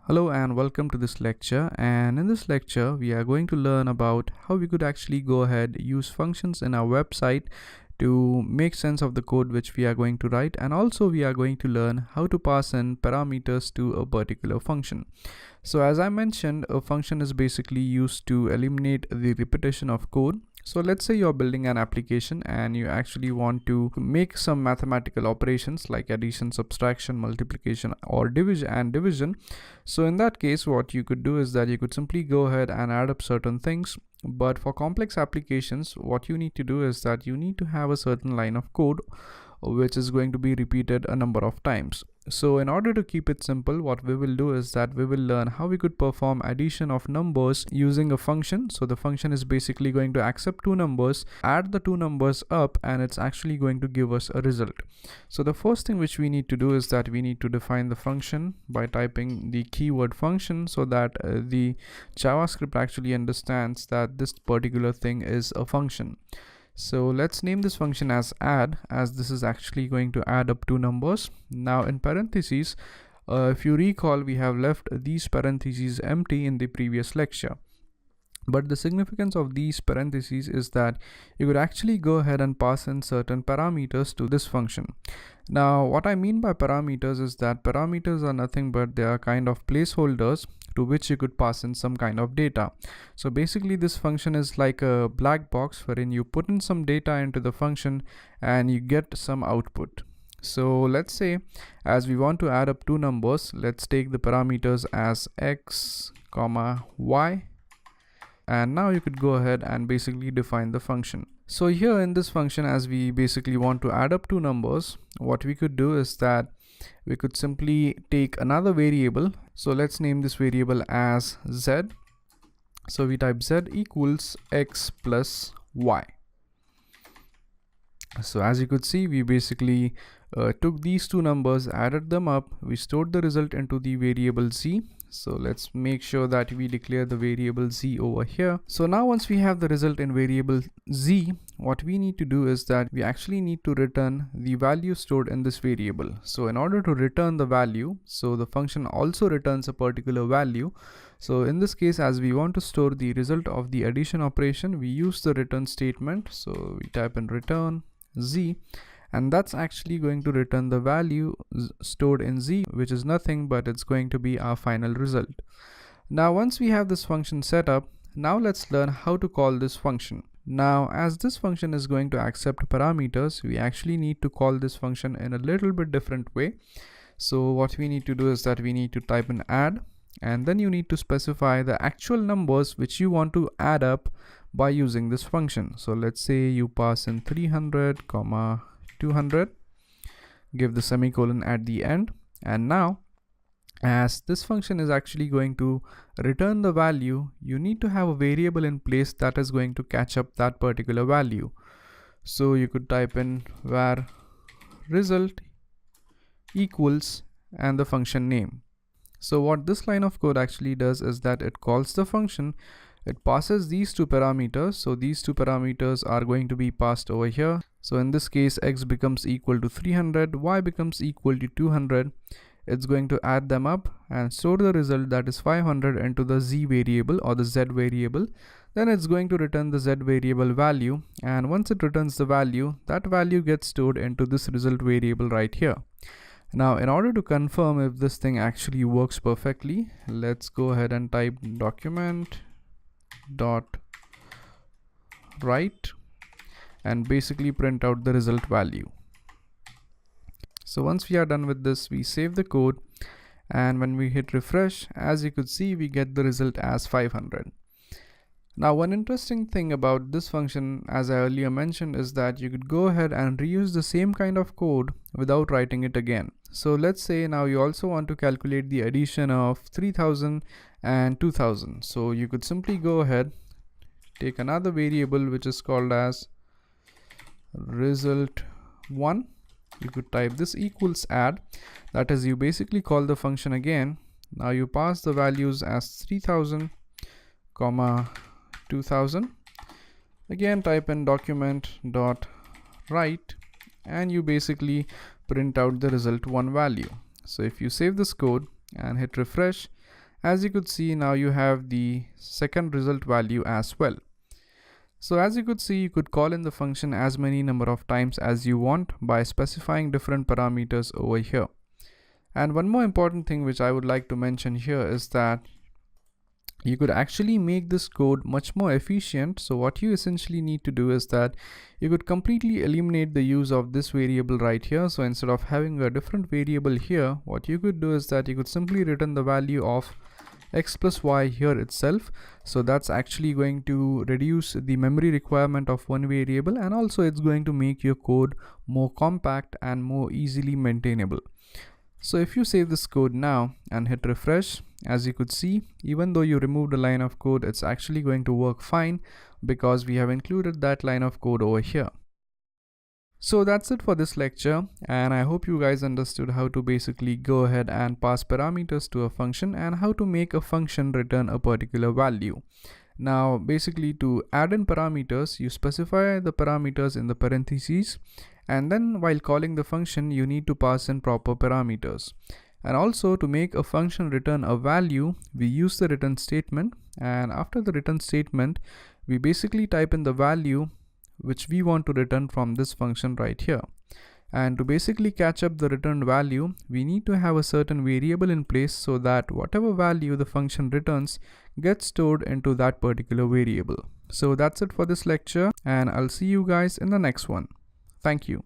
Hello and welcome to this lecture, and in this lecture we are going to learn about how we could actually go ahead use functions in our website to make sense of the code which we are going to write, and also we are going to learn how to pass in parameters to a particular function. So as I mentioned, a function is basically used to eliminate the repetition of code. So let's say you're building an application and you actually want to make some mathematical operations like addition, subtraction, multiplication, or division. So in that case, what you could do is that you could simply go ahead and add up certain things. But for complex applications, what you need to do is that you need to have a certain line of code which is going to be repeated a number of times. So in order to keep it simple, what we will do is that we will learn how we could perform addition of numbers using a function. So the function is basically going to accept two numbers, add the two numbers up, and it's actually going to give us a result. So the first thing which we need to do is that we need to define the function by typing the keyword function so that the JavaScript actually understands that this particular thing is a function. So let's name this function as add, as this is actually going to add up two numbers. Now in parentheses, if you recall, we have left these parentheses empty in the previous lecture. But the significance of these parentheses is that you could actually go ahead and pass in certain parameters to this function. Now what I mean by parameters is that parameters are nothing but they are kind of placeholders to which you could pass in some kind of data. So basically this function is like a black box wherein you put in some data into the function and you get some output. So let's say as we want to add up two numbers, let's take the parameters as x, y, and now you could go ahead and basically define the function. So here in this function, as we basically want to add up two numbers, what we could do is that we could simply take another variable. So let's name this variable as z. So we type z equals x plus y. So as you could see, we basically took these two numbers, added them up, we stored the result into the variable z. So let's make sure that we declare the variable z over here. So now once we have the result in variable z, what we need to do is that we actually need to return the value stored in this variable. So in order to return the value, so the function also returns a particular value. So in this case, as we want to store the result of the addition operation, we use the return statement. So we type in return z, and that's actually going to return the value stored in z, which is nothing but it's going to be our final result. Now once we have this function set up, now let's learn how to call this function. Now as this function is going to accept parameters, we actually need to call this function in a little bit different way. So what we need to do is that we need to type in add, and then you need to specify the actual numbers which you want to add up by using this function. So let's say you pass in 300, 200, give the semicolon at the end, and now as this function is actually going to return the value, you need to have a variable in place that is going to catch up that particular value. So you could type in var result equals and the function name. So what this line of code actually does is that it calls the function, it passes these two parameters. So these two parameters are going to be passed over here. So in this case, x becomes equal to 300, y becomes equal to 200. It's going to add them up and store the result, that is 500, into the z variable or the z variable. Then it's going to return the z variable value, and once it returns the value, that value gets stored into this result variable right here. Now in order to confirm if this thing actually works perfectly, let's go ahead and type document dot write and basically print out the result value. So once we are done with this, we save the code, and when we hit refresh, as you could see, we get the result as 500. Now one interesting thing about this function, as I earlier mentioned, is that you could go ahead and reuse the same kind of code without writing it again. So let's say now you also want to calculate the addition of 3000 and 2000. So you could simply go ahead, take another variable which is called as result1. You could type this equals add, that is, you basically call the function again. Now you pass the values as 3000, 2000. Again type in document dot write, and you basically print out the result1 value. So if you save this code and hit refresh, as you could see, now you have the second result value as well. So as you could see, you could call in the function as many number of times as you want by specifying different parameters over here. And one more important thing which I would like to mention here is that you could actually make this code much more efficient. So what you essentially need to do is that you could completely eliminate the use of this variable right here. So instead of having a different variable here, what you could do is that you could simply return the value of x plus y here itself. So that's actually going to reduce the memory requirement of one variable, and also it's going to make your code more compact and more easily maintainable. So if you save this code now and hit refresh, as you could see, even though you removed a line of code, it's actually going to work fine because we have included that line of code over here. So that's it for this lecture, and I hope you guys understood how to basically go ahead and pass parameters to a function and how to make a function return a particular value. Now basically, to add in parameters, you specify the parameters in the parentheses, and then while calling the function you need to pass in proper parameters. And also, to make a function return a value, we use the return statement, and after the return statement we basically type in the value which we want to return from this function right here. And to basically catch up the returned value, we need to have a certain variable in place so that whatever value the function returns gets stored into that particular variable. So that's it for this lecture, and I'll see you guys in the next one. Thank you.